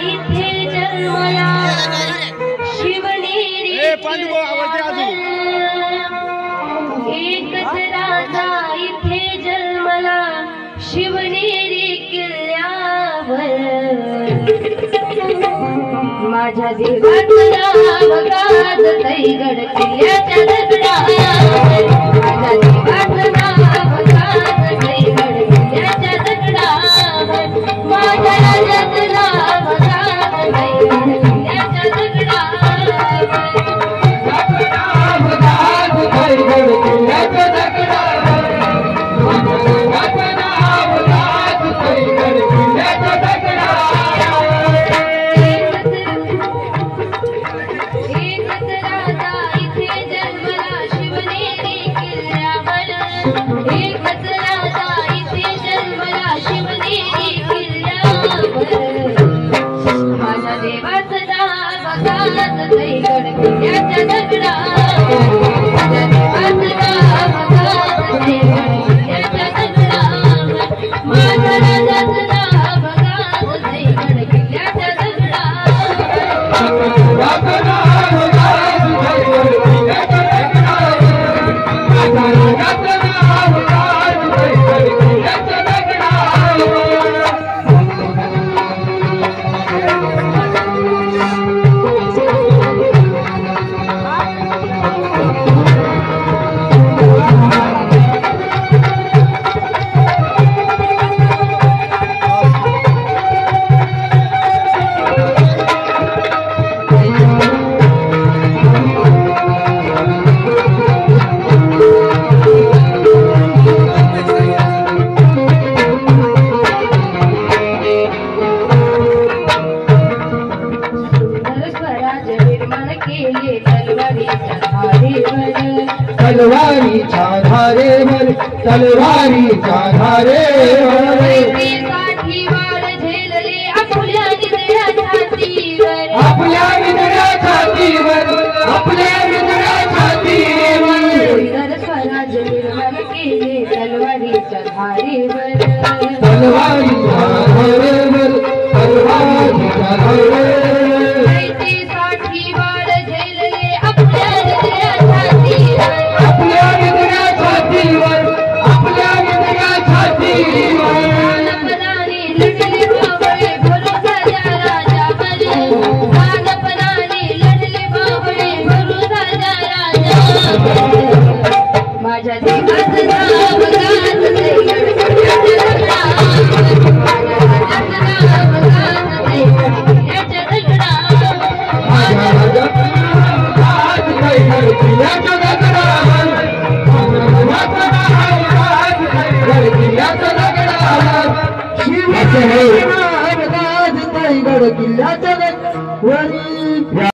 इथे जन्मला शिवनेरी एकच राजा इथे जन्मला शिवनेरी किल्ल्यावर माझ्या देवाचं नाव गाजतंय गड किल्ल्याच्या दगडावर माझ्या देवाचं नाव गाजतंय गड किल्ल्याच्या दगडावर माझ्या राजाचं नाव गाजतंय गड किल्ल्याच्या दगडावर तलवारीच्या धारेवर तलवारीच्या धारेवर साठी वार झेलले आपल्या निधड्या छातीवर आपल्या निधड्या छातीवर आपल्या निधड्या छातीवर स्वराज निर्माण केले तलवारीच्या धारेवर तलवारीच्या धारेवर तलवारीच्या धारेवर साठी वार झेलले आपल्या निधड्या छातीवर आपल्या निधड्या छातीवर आपल्या निधड्या छातीवर नानपणाने लढले बावळे भरोसाच्या राजावर नानपणाने लढले बावळे भरोसाच्या राजावर माझ्या देवाचं नाव गाजतंय गड किल्ल्याच्या दगडावर माझ्या राजाचं नाव गाजतंय गड किल्ल्याच्या दगडावर माझ्या राजाचं नाव गाजतंय गड किल्ल्याच्या दगडावर शिवाजी महाराज गाजतंय गड किल्ल्याच्या दगडावर